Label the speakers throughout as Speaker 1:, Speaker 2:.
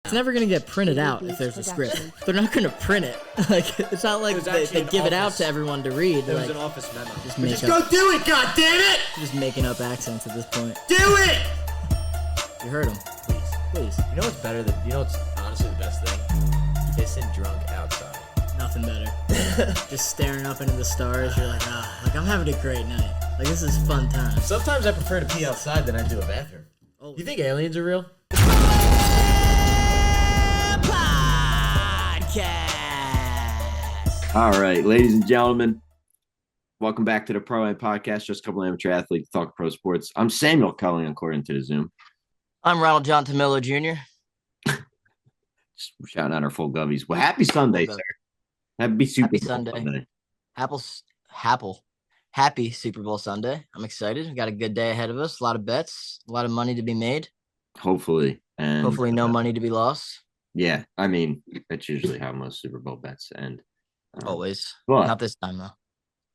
Speaker 1: It's never going to get printed out if there's a script. They're not going to print it. Like, it's not like they give it out to everyone to read.
Speaker 2: There was an office memo.
Speaker 1: Just
Speaker 2: go do it, goddammit!
Speaker 1: Just making up accents at this point.
Speaker 2: Do it!
Speaker 1: You heard him. Please.
Speaker 2: You know what's better than, you know what's honestly the best thing? Pissing drunk outside.
Speaker 1: Nothing better. Just staring up into the stars. You're like, like I'm having a great night. Like, this is fun time.
Speaker 2: Sometimes I prefer to pee outside than I do a bathroom. Oh. You think aliens are real?
Speaker 3: All right, ladies and gentlemen, welcome back to the Pro Am Podcast. Just a couple of amateur athletes talk pro sports. I'm Samuel Culling, according to the Zoom.
Speaker 1: I'm Ronald John Tamillo Jr.
Speaker 3: Just shouting out our full govies. Well, happy Sunday, sir. Happy Super Bowl Sunday.
Speaker 1: Happy Super Bowl Sunday. I'm excited. We got a good day ahead of us. A lot of bets, a lot of money to be made.
Speaker 3: Hopefully. And
Speaker 1: hopefully no money to be lost.
Speaker 3: Yeah, I mean, that's usually how most Super Bowl bets end.
Speaker 1: Always.
Speaker 3: But
Speaker 1: not this time, though.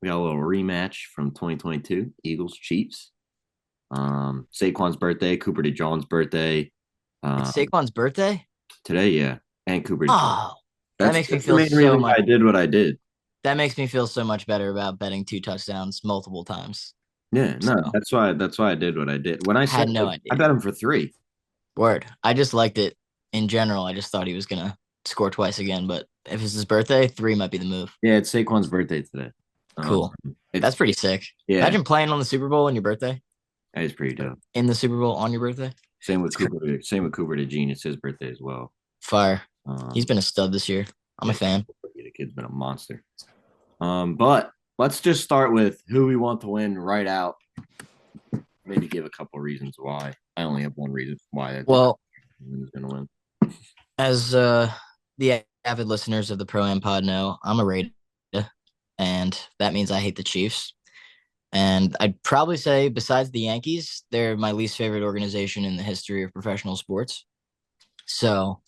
Speaker 3: We got a little rematch from 2022, Eagles-Chiefs. Saquon's birthday, Cooper DeJean's birthday.
Speaker 1: It's Saquon's birthday?
Speaker 3: Today, yeah. And Cooper DeJean.
Speaker 1: Oh, that makes me feel so much.
Speaker 3: I did what I did.
Speaker 1: That makes me feel so much better about betting 2 touchdowns multiple times.
Speaker 3: Yeah, no, that's why I did what I did. When I
Speaker 1: had no idea.
Speaker 3: I bet him for 3.
Speaker 1: Word. I just liked it in general. I just thought he was gonna score twice again, but if it's his birthday, 3 might be the move.
Speaker 3: Yeah, it's Saquon's birthday today.
Speaker 1: Cool. That's pretty sick.
Speaker 3: Yeah.
Speaker 1: Imagine playing on the Super Bowl on your birthday.
Speaker 3: That is pretty dope.
Speaker 1: In the Super Bowl on your birthday.
Speaker 3: Same with Cooper DeJean. It's his birthday as well.
Speaker 1: Fire. He's been a stud this year. I'm a fan.
Speaker 3: The kid's been a monster. But let's just start with who we want to win right out. Maybe give a couple reasons why. I only have one reason why.
Speaker 1: Well,
Speaker 3: who's going to win?
Speaker 1: As the avid listeners of the Pro Am Pod know, I'm a Raider, and that means I hate the Chiefs. And I'd probably say, besides the Yankees, they're my least favorite organization in the history of professional sports. So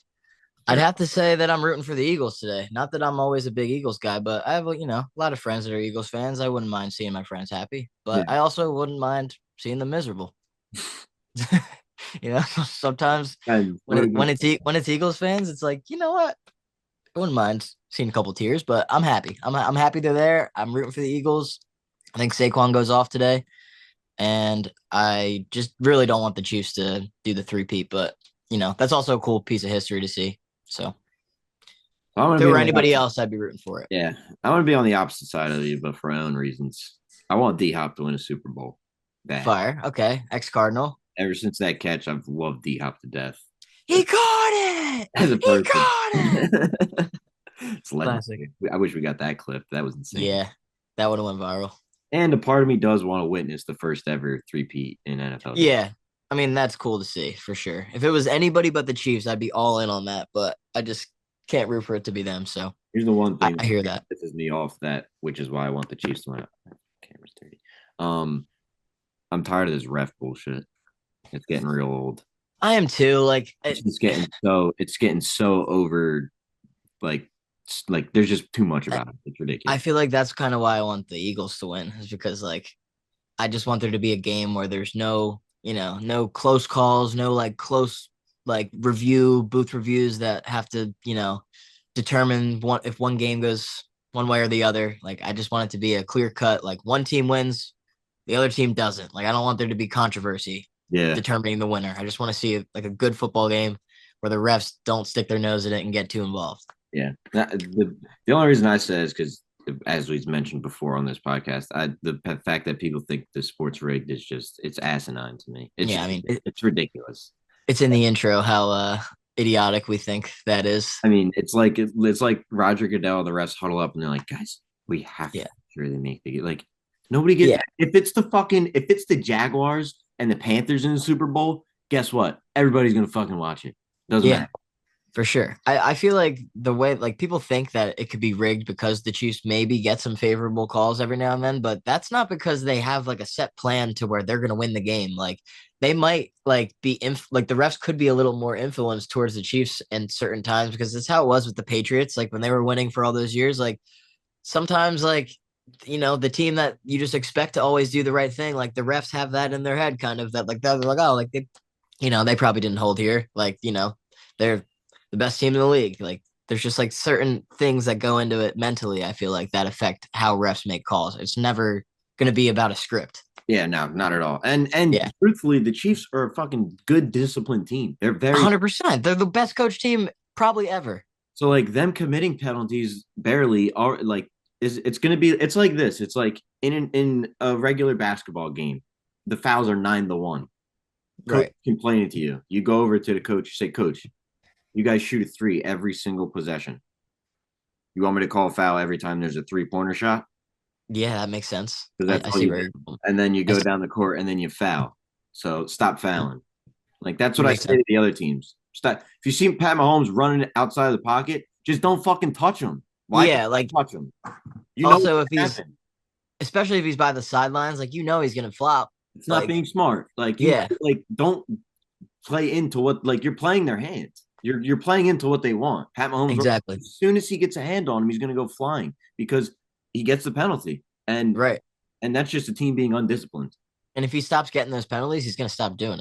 Speaker 1: I'd have to say that I'm rooting for the Eagles today. Not that I'm always a big Eagles guy, but I have, a lot of friends that are Eagles fans. I wouldn't mind seeing my friends happy, but I also wouldn't mind seeing them miserable. Sometimes when it's Eagles fans, it's like, you know what? I wouldn't mind seeing a couple tears, but I'm happy. I'm happy they're there. I'm rooting for the Eagles. I think Saquon goes off today, and I just really don't want the Chiefs to do the three-peat, but, that's also a cool piece of history to see. So if it were anybody else, I'd be rooting for it.
Speaker 3: Yeah, I want to be on the opposite side of you, but for my own reasons. I want D-Hop to win a Super Bowl.
Speaker 1: Fire. Okay. Ex-Cardinal.
Speaker 3: Ever since that catch, I've loved D-Hop to death.
Speaker 1: He caught it!
Speaker 3: As a person.
Speaker 1: He caught it!
Speaker 3: It's classic. I wish we got that clip. That was insane.
Speaker 1: Yeah, that would have went viral.
Speaker 3: And a part of me does want to witness the first ever three-peat in NFL.
Speaker 1: Yeah. I mean, that's cool to see, for sure. If it was anybody but the Chiefs, I'd be all in on that, but I just can't root for it to be them, so.
Speaker 3: Here's the one thing
Speaker 1: I hear that.
Speaker 3: Pisses me off, which is why I want the Chiefs to win. Camera's dirty. I'm tired of this ref bullshit. It's getting real old.
Speaker 1: I am too.
Speaker 3: It's getting so over, like there's just too much about it. It's ridiculous.
Speaker 1: I feel like that's kind of why I want the Eagles to win, is because I just want there to be a game where there's no close calls, no close booth reviews that have to, determine if one game goes one way or the other. I just want it to be a clear cut, one team wins, the other team doesn't. I don't want there to be controversy determining the winner. I just want to see a good football game where the refs don't stick their nose in it and get too involved.
Speaker 3: Yeah. The only reason I say is because, as we've mentioned before on this podcast, the fact that people think the sport's rigged is it's asinine to me. It's ridiculous.
Speaker 1: It's in the intro how idiotic we think that is.
Speaker 3: I mean, it's like Roger Goodell and the refs huddle up and they're like, guys, we have to really make the nobody gets if it's the Jaguars and the Panthers in the Super Bowl, guess what? Everybody's gonna fucking watch it. Doesn't matter.
Speaker 1: For sure. I feel like the way people think that it could be rigged because the Chiefs maybe get some favorable calls every now and then, but that's not because they have a set plan to where they're going to win the game. They might be the refs could be a little more influenced towards the Chiefs in certain times, because that's how it was with the Patriots. When they were winning for all those years, sometimes the team that you just expect to always do the right thing, the refs have that in their head kind of that they're they probably didn't hold here. They're the best team in the league. Like there's just like certain things that go into it mentally, I feel like that affect how refs make calls. It's never going to be about a script.
Speaker 3: Yeah, no, not at all. And
Speaker 1: Yeah.
Speaker 3: truthfully, the Chiefs are a fucking good disciplined team. They're very
Speaker 1: 100%. They're the best coach team probably ever.
Speaker 3: so like them committing penalties barely are like is it's gonna be it's like this. It's like in a regular basketball game, the fouls are 9-1. Coach
Speaker 1: Right.
Speaker 3: complaining to you. You go over to the coach, you say, Coach, you guys shoot a three every single possession. You want me to call a foul every time there's a 3-pointer shot?
Speaker 1: Yeah, that makes sense.
Speaker 3: Because
Speaker 1: I,
Speaker 3: that's
Speaker 1: I
Speaker 3: all
Speaker 1: see
Speaker 3: you
Speaker 1: where
Speaker 3: do.
Speaker 1: you're
Speaker 3: And then you
Speaker 1: I
Speaker 3: go
Speaker 1: see,
Speaker 3: down the court and then you foul. So stop fouling. Like that's
Speaker 1: it
Speaker 3: what I
Speaker 1: makes
Speaker 3: say
Speaker 1: sense.
Speaker 3: to the other teams. Stop. If you see Pat Mahomes running outside of the pocket, just don't fucking touch him. Why
Speaker 1: Yeah, like
Speaker 3: touch him? You know what's
Speaker 1: also if
Speaker 3: gonna
Speaker 1: he's
Speaker 3: happen.
Speaker 1: especially if he's by the sidelines, like he's gonna flop.
Speaker 3: It's not
Speaker 1: Like,
Speaker 3: being smart. Like you
Speaker 1: yeah,
Speaker 3: like don't play into what like you're playing their hands. You're playing into what they want. Pat Mahomes,
Speaker 1: exactly.
Speaker 3: as soon as he gets a hand on him, he's gonna go flying because he gets the penalty.
Speaker 1: Right.
Speaker 3: And that's just a team being undisciplined.
Speaker 1: And if he stops getting those penalties, he's gonna stop doing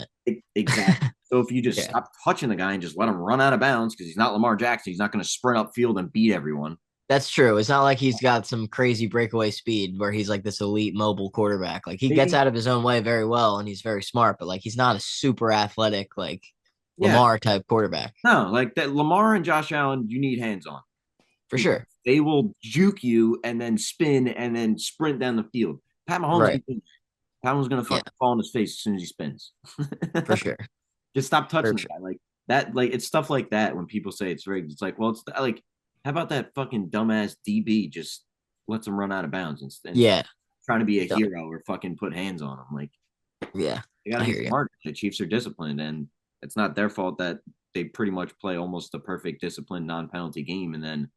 Speaker 3: Exactly.
Speaker 1: it.
Speaker 3: So if you just
Speaker 1: Yeah.
Speaker 3: stop touching the guy and just let him run out of bounds because he's not Lamar Jackson, he's not going to sprint up field and beat everyone.
Speaker 1: That's true. It's not like he's got some crazy breakaway speed where he's like this elite mobile quarterback. Like he gets
Speaker 3: Maybe,
Speaker 1: out of his own way very well and he's very smart, but like he's not a super athletic like
Speaker 3: yeah,
Speaker 1: Lamar type quarterback
Speaker 3: no, like that. Lamar and Josh Allen, you need hands on
Speaker 1: for
Speaker 3: because
Speaker 1: sure.
Speaker 3: they will juke you and then spin and then sprint down the field. Pat Mahomes,
Speaker 1: Right.
Speaker 3: Pat Mahomes going to
Speaker 1: Yeah,
Speaker 3: fucking fall on his face as soon as he spins.
Speaker 1: for sure.
Speaker 3: Just stop
Speaker 1: For
Speaker 3: touching the
Speaker 1: sure.
Speaker 3: guy like that. Like it's stuff like that when people say it's rigged. It's like, well, it's like, how about that fucking dumbass DB just lets him run out of bounds and
Speaker 1: Yeah.
Speaker 3: trying to be a
Speaker 1: So,
Speaker 3: hero or fucking put hands on him. Like
Speaker 1: yeah.
Speaker 3: they got to
Speaker 1: I
Speaker 3: be
Speaker 1: hear you.
Speaker 3: smart. The Chiefs are disciplined, and it's not their fault that they pretty much play almost the perfect disciplined non-penalty game, and then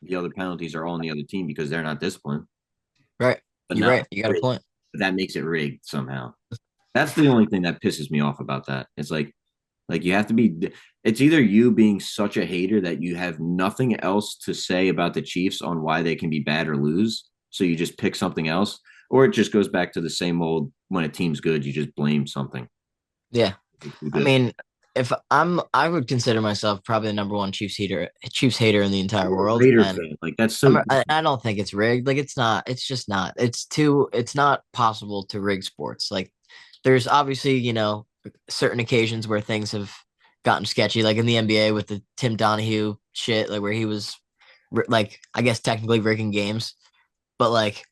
Speaker 3: the other penalties are all on the other team because they're not disciplined.
Speaker 1: Right.
Speaker 3: But
Speaker 1: You're
Speaker 3: no,
Speaker 1: right. You got a point.
Speaker 3: that makes it rigged somehow. That's the only thing that pisses me off about that. It's like you have to be. It's either you being such a hater that you have nothing else to say about the Chiefs on why they can be bad or lose, so you just pick something else, or it just goes back to the same old when a team's good, you just blame something.
Speaker 1: Yeah. I
Speaker 3: Good.
Speaker 1: mean, if I would consider myself probably the number one Chiefs hater in the entire world.
Speaker 3: Raider
Speaker 1: And
Speaker 3: fan, like that's so.
Speaker 1: I don't think it's rigged. Like it's not. It's just not. It's not possible to rig sports. Like there's obviously certain occasions where things have gotten sketchy, like in the NBA with the Tim Donahue shit, like where he was like I guess technically rigging games, but like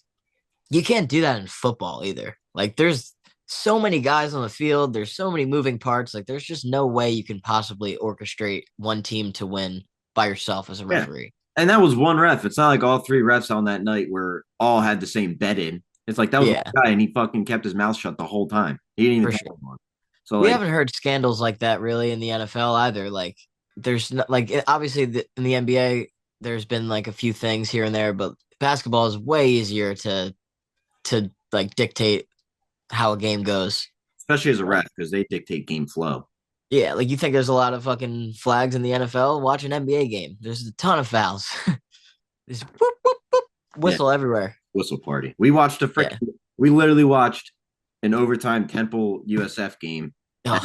Speaker 1: you can't do that in football either. Like there's so many guys on the field, there's so many moving parts. Like there's just no way you can possibly orchestrate one team to win by yourself as a
Speaker 3: Yeah,
Speaker 1: referee.
Speaker 3: and that was one ref. It's not like all three refs on that night were all had the same bet in. It's like that was one
Speaker 1: Yeah,
Speaker 3: guy, and he fucking kept his mouth shut the whole time. He didn't even
Speaker 1: for
Speaker 3: tell
Speaker 1: sure.
Speaker 3: anyone. So
Speaker 1: We
Speaker 3: like,
Speaker 1: haven't heard scandals like that really in the NFL either. Like there's no, like obviously in the NBA there's been like a few things here and there, but basketball is way easier to like dictate how a game goes.
Speaker 3: especially as a
Speaker 1: Like
Speaker 3: ref because they dictate game flow.
Speaker 1: yeah, like you think there's a lot of fucking flags in the NFL? Watch an NBA game. There's a ton of fouls. There's whoop, whoop, whoop,
Speaker 3: Yeah,
Speaker 1: whistle everywhere.
Speaker 3: whistle party. We watched a
Speaker 1: Yeah.
Speaker 3: freaking. We literally watched an overtime Temple USF game.
Speaker 1: Oh,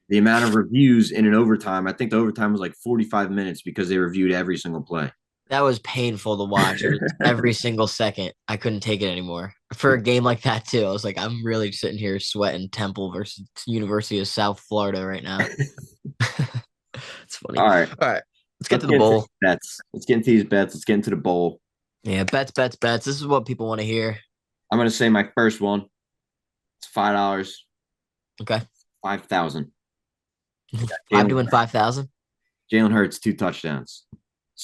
Speaker 3: The amount of reviews in an overtime, I think the overtime was like 45 minutes because they reviewed every single play.
Speaker 1: that was painful to watch. It was every single second. I couldn't take it anymore. For a game like that too, I was like, I'm really sitting here sweating Temple versus University of South Florida right now. It's funny.
Speaker 3: All right.
Speaker 1: All right, let's get
Speaker 3: Let's
Speaker 1: to the
Speaker 3: get into
Speaker 1: bowl.
Speaker 3: these bets. Let's get into these bets. Let's get into the bowl.
Speaker 1: Yeah, bets, bets, bets. This is what people want to hear.
Speaker 3: I'm gonna say my first one. It's $5,
Speaker 1: Okay,
Speaker 3: 5,000.
Speaker 1: I'm doing 5,000.
Speaker 3: Jalen Hurts, 2 touchdowns.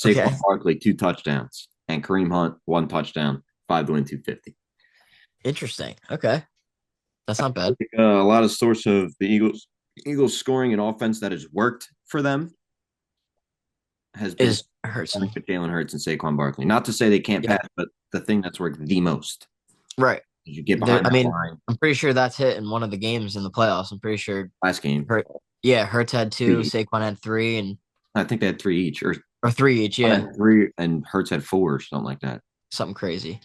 Speaker 1: Okay,
Speaker 3: Saquon Barkley, 2 touchdowns. And Kareem Hunt, 1 touchdown, 5 to win 250.
Speaker 1: interesting. Okay, that's not bad.
Speaker 3: A lot of source of the Eagles scoring an offense that has worked for them has been
Speaker 1: Is Hurtson
Speaker 3: with Jalen Hurts and Saquon Barkley. Not to say they can't
Speaker 1: yeah,
Speaker 3: pass, but the thing that's worked the most
Speaker 1: right?
Speaker 3: is you get
Speaker 1: There,
Speaker 3: behind
Speaker 1: I
Speaker 3: that
Speaker 1: mean,
Speaker 3: line
Speaker 1: I'm pretty sure that's hit in one of the games in the playoffs. I'm pretty sure
Speaker 3: last game.
Speaker 1: Hurt. Yeah, Hurts had two,
Speaker 3: Three.
Speaker 1: Saquon had three, and
Speaker 3: I think they had 3 each,
Speaker 1: or three each.
Speaker 3: one
Speaker 1: Yeah,
Speaker 3: had 3 and Hurts had 4 or something like that.
Speaker 1: something crazy.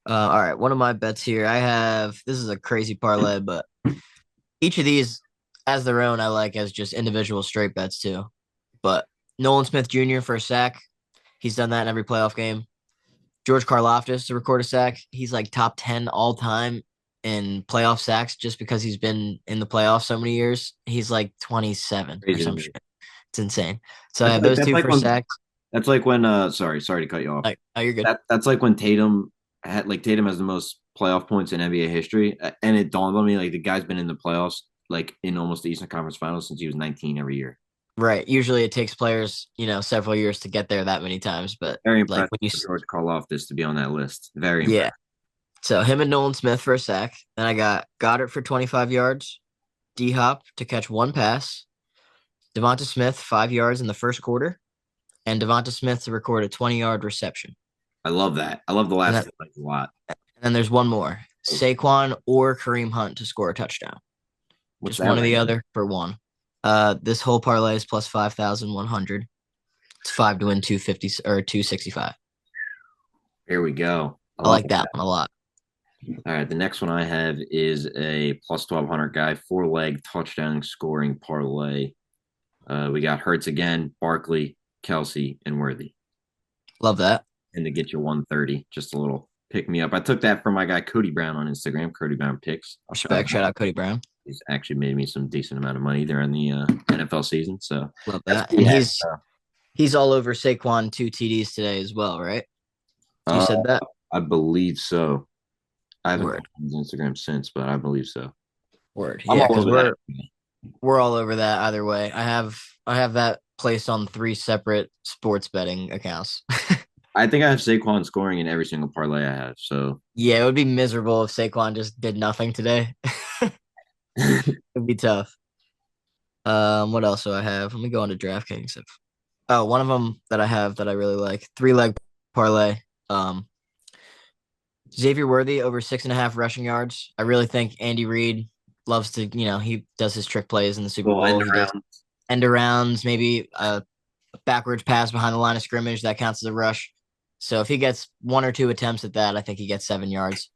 Speaker 1: All right, one of my bets here. I have this is a crazy parlay, but each of these as their own, I like as just individual straight bets too. But Nolan Smith Jr. for a sack. He's done that in every playoff game. George Karlaftis to record a sack. He's like top 10 all time in playoff sacks just because he's been in the playoffs so many years. He's like 27 or
Speaker 3: Crazy to
Speaker 1: some
Speaker 3: me.
Speaker 1: shit. It's insane. So I have those
Speaker 3: That's
Speaker 1: two
Speaker 3: like
Speaker 1: for
Speaker 3: when
Speaker 1: sacks.
Speaker 3: sorry to cut you off.
Speaker 1: Like, oh, you're good.
Speaker 3: That's like when Tatum has the most playoff points in NBA history, and it dawned on me like the guy's been in the playoffs like in almost the Eastern Conference Finals since he was 19 every year.
Speaker 1: Right. Usually it takes players, several years to get there that many times. But
Speaker 3: Very
Speaker 1: like
Speaker 3: impressive
Speaker 1: when you,
Speaker 3: for George Karlaftis to be on that list. Very
Speaker 1: yeah.
Speaker 3: impressive.
Speaker 1: So him and Nolan Smith for a sack. Then I got Goddard for 25 yards, D Hop to catch one pass, Devonta Smith 5 yards in the first quarter, and Devonta Smith to record a 20-yard reception.
Speaker 3: I love that. I love the
Speaker 1: And,
Speaker 3: last
Speaker 1: that,
Speaker 3: two plays a lot.
Speaker 1: and then there's one more Saquon or Kareem Hunt to score a touchdown.
Speaker 3: What's
Speaker 1: Just
Speaker 3: that
Speaker 1: one or
Speaker 3: right
Speaker 1: the
Speaker 3: now?
Speaker 1: other for one. This whole parlay is plus 5,100. It's five to win 250 or 265.
Speaker 3: Here we go. I
Speaker 1: I
Speaker 3: love
Speaker 1: like
Speaker 3: that.
Speaker 1: that one a lot.
Speaker 3: All right, the next one I have is a plus 1200 guy, 4 leg touchdown scoring parlay. We got Hurts again, Barkley, Kelsey, and Worthy.
Speaker 1: Love that.
Speaker 3: And to get you 130, just a little pick me up. I took that from my guy Cody Brown on Instagram, Cody Brown Picks.
Speaker 1: Respect. Shout out Cody Brown.
Speaker 3: He's actually made me some decent amount of money during the NFL season. So
Speaker 1: Love
Speaker 3: that's
Speaker 1: that.
Speaker 3: what we
Speaker 1: And
Speaker 3: had.
Speaker 1: he's all over Saquon 2 TDs today as well, right? You
Speaker 3: Uh,
Speaker 1: said that?
Speaker 3: I believe so. I haven't
Speaker 1: Word.
Speaker 3: looked on his Instagram since, but I believe so.
Speaker 1: Word.
Speaker 3: I'm
Speaker 1: Yeah,
Speaker 3: all
Speaker 1: because
Speaker 3: over that.
Speaker 1: we're all over that either way. I have that placed on 3 separate sports betting accounts.
Speaker 3: I think I have Saquon scoring in every single parlay I have. So
Speaker 1: Yeah, it would be miserable if Saquon just did nothing today. It'd be tough. What else do I have? Let me go on to DraftKings. Oh, one of them that I have that I really like, 3 leg parlay. Um, Xavier Worthy over 6.5 rushing yards. I really think Andy Reid loves to, he does his trick plays in the Super
Speaker 3: little
Speaker 1: Bowl.
Speaker 3: end
Speaker 1: He does
Speaker 3: around.
Speaker 1: end arounds, maybe a backwards pass behind the line of scrimmage that counts as a rush. So if he gets 1 or 2 attempts at that, I think he gets 7 yards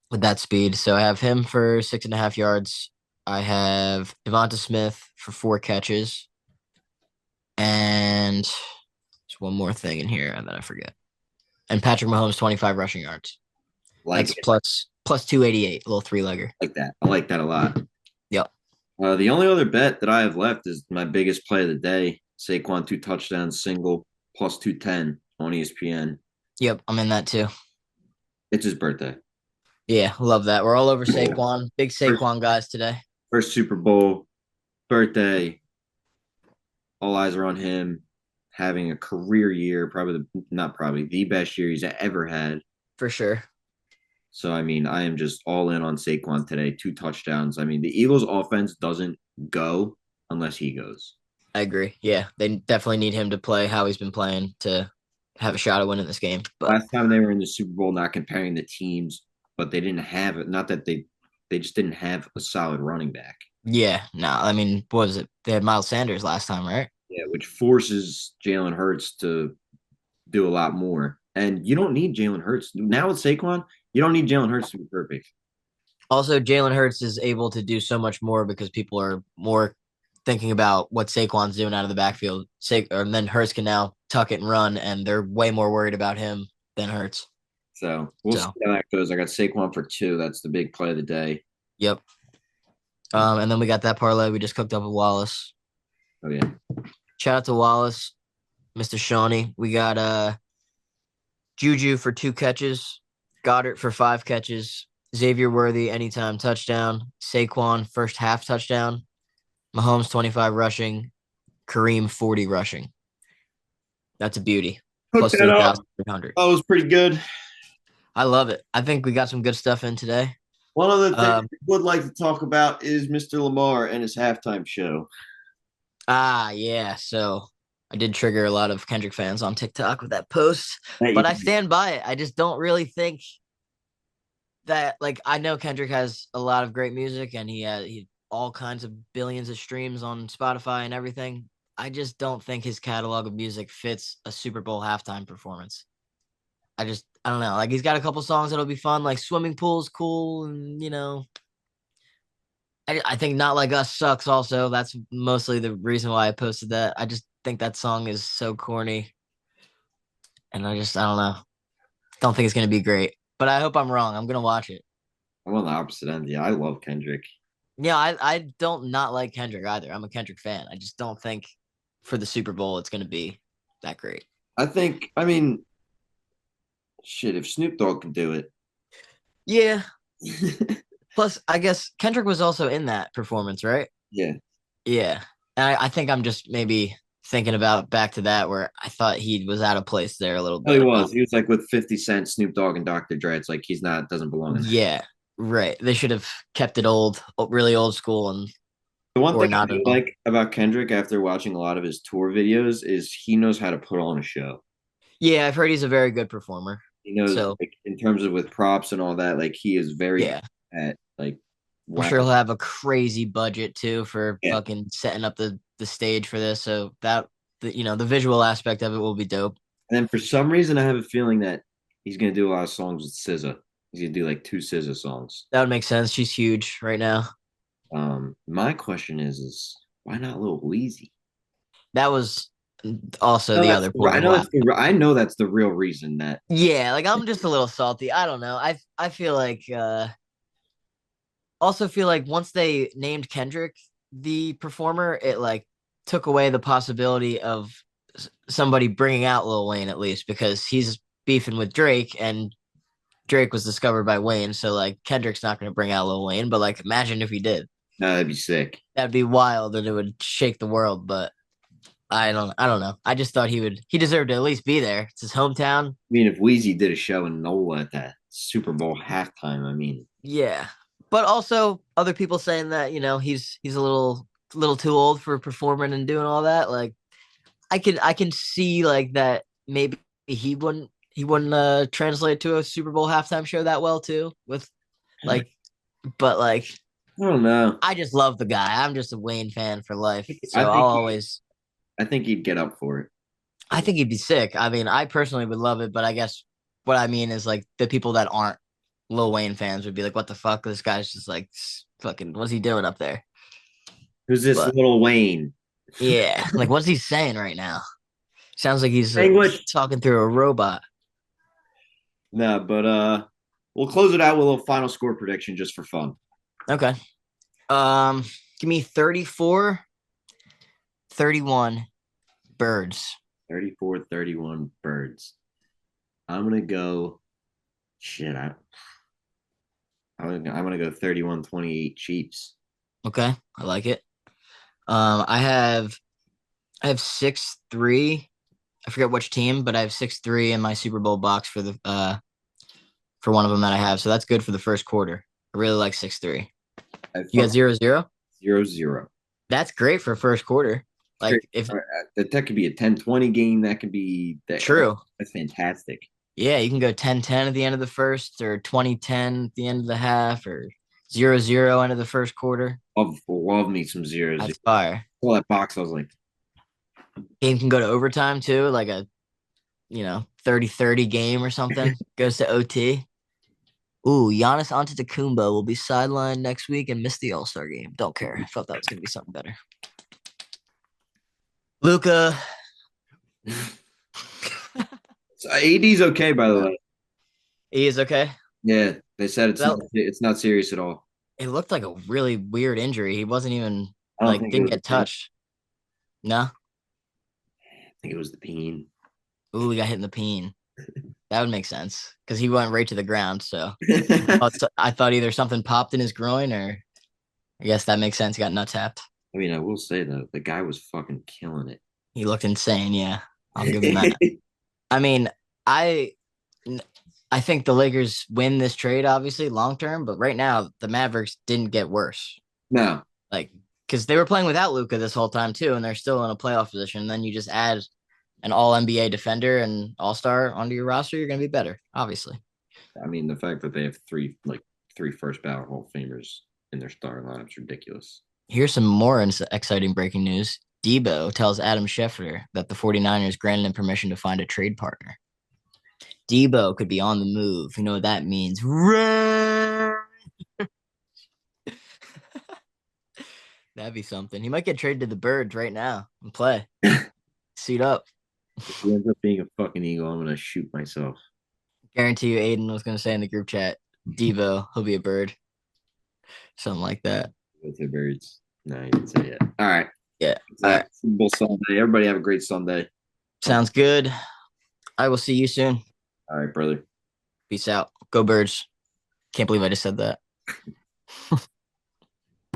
Speaker 1: with that speed. So I have him for 6.5 yards. I have Devonta Smith for 4 catches. And there's one more thing in here that I forget. And Patrick Mahomes, 25 rushing yards.
Speaker 3: Like
Speaker 1: That's plus 288, a little 3-legger.
Speaker 3: like that. I like that a lot.
Speaker 1: Yep.
Speaker 3: The only other bet that I have left is my biggest play of the day: Saquon 2 touchdowns single plus 210 on ESPN.
Speaker 1: Yep. I'm in that too.
Speaker 3: It's his birthday.
Speaker 1: Yeah. Love that. We're all over Saquon. Big
Speaker 3: First,
Speaker 1: Saquon guys today.
Speaker 3: first Super Bowl birthday. All eyes are on him having a career year, not probably the best year he's ever had.
Speaker 1: For sure.
Speaker 3: So I mean, I am just all in on Saquon today. 2 touchdowns. I mean, the Eagles' offense doesn't go unless he goes.
Speaker 1: I agree. Yeah. They definitely need him to play how he's been playing to have a shot at winning this game. But
Speaker 3: Last time they were in the Super Bowl, not comparing the teams, but they didn't have it. Not that they just didn't have a solid running back.
Speaker 1: yeah, no, I mean, what was it? They had Miles Sanders last time, right?
Speaker 3: Yeah, which forces Jalen Hurts to do a lot more. And you don't need Jalen Hurts now with Saquon. You don't need Jalen Hurts to be perfect.
Speaker 1: Also, Jalen Hurts is able to do so much more because people are more thinking about what Saquon's doing out of the backfield. And then Hurts can now tuck it and run, and they're way more worried about him than Hurts.
Speaker 3: So we'll see how that goes. I got Saquon for 2. That's the big play of the day.
Speaker 1: Yep. And then we got that parlay we just cooked up with Wallace.
Speaker 3: Oh yeah.
Speaker 1: Shout out to Wallace, Mr. Shawnee. We got Juju for 2 catches, Goddard for 5 catches, Xavier Worthy anytime touchdown, Saquon first half touchdown, Mahomes 25 rushing, Kareem 40 rushing. That's a beauty.
Speaker 3: Hook
Speaker 1: Plus
Speaker 3: that up.
Speaker 1: 3,300.
Speaker 3: That was pretty good.
Speaker 1: I love it. I think we got some good stuff in today.
Speaker 3: One other thing I would like to talk about is Mr. Lamar and his halftime show.
Speaker 1: Yeah. So I did trigger a lot of Kendrick fans on TikTok with that post, but I stand by it. I just don't really think that, like, I know Kendrick has a lot of great music and he all kinds of billions of streams on Spotify and everything. I just don't think his catalog of music fits a Super Bowl halftime performance. I don't know. Like, he's got a couple songs that'll be fun, like Swimming Pool's cool, and I think Not Like Us sucks also. That's mostly the reason why I posted that. I just think that song is so corny, and I don't know. Don't think it's gonna be great. But I hope I'm wrong. I'm gonna watch it.
Speaker 3: I'm on the opposite end. Yeah, I love Kendrick.
Speaker 1: Yeah, I don't not like Kendrick either. I'm a Kendrick fan. I just don't think for the Super Bowl it's gonna be that great.
Speaker 3: I mean, shit, if Snoop Dogg can do it.
Speaker 1: Yeah. Plus, I guess Kendrick was also in that performance, right?
Speaker 3: Yeah.
Speaker 1: Yeah. And I think I'm just maybe thinking about back to that where I thought he was out of place there a little
Speaker 3: Oh, he
Speaker 1: bit.
Speaker 3: was. He was like with 50 Cent, Snoop Dogg, and Dr. Dre. It's like he's not, doesn't belong in there.
Speaker 1: Yeah, right. They should have kept it really old school, and
Speaker 3: The one
Speaker 1: or
Speaker 3: thing I
Speaker 1: not at
Speaker 3: do
Speaker 1: all.
Speaker 3: like about Kendrick after watching a lot of his tour videos is he knows how to put on a show.
Speaker 1: Yeah, I've heard he's a very good performer.
Speaker 3: He knows,
Speaker 1: So
Speaker 3: like, in terms of with props and all that, like, he is very good
Speaker 1: yeah,
Speaker 3: at, like,
Speaker 1: I'm
Speaker 3: wow.
Speaker 1: sure he'll have a crazy budget too for
Speaker 3: Yeah.
Speaker 1: fucking setting up the stage for this. So that the visual aspect of it will be dope.
Speaker 3: And then for some reason, I have a feeling that he's going to do a lot of songs with SZA. He's going to do like two SZA songs.
Speaker 1: That would make sense. She's huge right now.
Speaker 3: My question is why not Lil Weezy?
Speaker 1: That was also the other point
Speaker 3: I
Speaker 1: of
Speaker 3: know
Speaker 1: why.
Speaker 3: I know that's the real reason that
Speaker 1: Yeah, like I'm just a little salty. I don't know. I feel like also feel like once they named Kendrick the performer, it like took away the possibility of somebody bringing out Lil Wayne at least because he's beefing with Drake and Drake was discovered by Wayne. So like Kendrick's not going to bring out Lil Wayne, but like imagine if he did.
Speaker 3: no, that'd be sick.
Speaker 1: That'd be wild and it would shake the world. But I don't know. I just thought he deserved to at least be there. It's his hometown.
Speaker 3: I mean, if Weezy did a show in NOLA at that Super Bowl halftime, I mean,
Speaker 1: Yeah. But also other people saying that, he's a little too old for performing and doing all that. Like I can see like that maybe he wouldn't translate to a Super Bowl halftime show that well too with like but like
Speaker 3: I don't know.
Speaker 1: I just love the guy. I'm just a Wayne fan for life. So
Speaker 3: I
Speaker 1: I'll
Speaker 3: think
Speaker 1: always
Speaker 3: I think he'd get up for it.
Speaker 1: I think he'd be sick. I mean, I personally would love it, but I guess what I mean is like the people that aren't Lil Wayne fans would be like, "What the fuck? This guy's just like fucking. What's he doing up there?"
Speaker 3: Who's this
Speaker 1: But
Speaker 3: little Wayne?
Speaker 1: yeah, like what's he saying right now? Sounds like he's
Speaker 3: English.
Speaker 1: talking through a robot.
Speaker 3: No, but we'll close it out with a little final score prediction just for fun.
Speaker 1: Okay. Give me 34-31 birds.
Speaker 3: 34-31 birds. I'm gonna go shit. I'm gonna go 31-28 Chiefs.
Speaker 1: Okay, I like it. I have 6-3. I forget which team, but I have 6-3 in my Super Bowl box for one of them that I have. So that's good for the first quarter. I really like 6-3. You got 0-0?
Speaker 3: 0-0.
Speaker 1: That's great for first quarter. Like if
Speaker 3: That could be a 10-20 game. That could be that.
Speaker 1: true.
Speaker 3: That's fantastic.
Speaker 1: Yeah, you can go 10-10 at the end of the first or 20-10 at the end of the half or 0-0 end of the first quarter.
Speaker 3: Love me some zeros.
Speaker 1: That's fire.
Speaker 3: All that box, I was like,
Speaker 1: Game can go to overtime too, like a 30-30 game or something. Goes to OT. Ooh, Giannis Antetokounmpo will be sidelined next week and miss the All-Star game. Don't care. I thought that was gonna be something better. Luca.
Speaker 3: so AD's okay, by the way.
Speaker 1: He is okay.
Speaker 3: Yeah, they said it's not serious at all.
Speaker 1: It looked like a really weird injury. He wasn't even
Speaker 3: I don't
Speaker 1: like
Speaker 3: think
Speaker 1: didn't get touched. No.
Speaker 3: I think it was the peen.
Speaker 1: Ooh, he got hit in the peen. That would make sense because he went right to the ground. So I thought either something popped in his groin or I guess that makes sense. He got nut tapped.
Speaker 3: I mean, I will say though, the guy was fucking killing it.
Speaker 1: He looked insane. Yeah, I'll give him that. I mean, I think the Lakers win this trade, obviously, long term, but right now the Mavericks didn't get worse.
Speaker 3: No.
Speaker 1: Like, because they were playing without Luca this whole time too, and they're still in a playoff position. And then you just add an all NBA defender and all-star onto your roster, you're gonna be better, obviously.
Speaker 3: I mean, the fact that they have three first ballot Hall of Famers in their starting lineup is ridiculous.
Speaker 1: Here's some more exciting breaking news. Debo tells Adam Schefter that the 49ers granted him permission to find a trade partner. Debo could be on the move. You know what that means? That'd be something. He might get traded to the Birds right now and play. Suit up.
Speaker 3: If he ends up being a fucking eagle, I'm gonna shoot myself.
Speaker 1: Guarantee you, Aiden was gonna say in the group chat, Devo, he'll be a bird, something like that.
Speaker 3: With the birds. No, I didn't say it. All right.
Speaker 1: Yeah. All
Speaker 3: That
Speaker 1: right.
Speaker 3: Super Bowl Sunday. Everybody have a great Sunday.
Speaker 1: Sounds good. I will see you soon.
Speaker 3: All right, brother.
Speaker 1: Peace out. Go birds. Can't believe I just said that.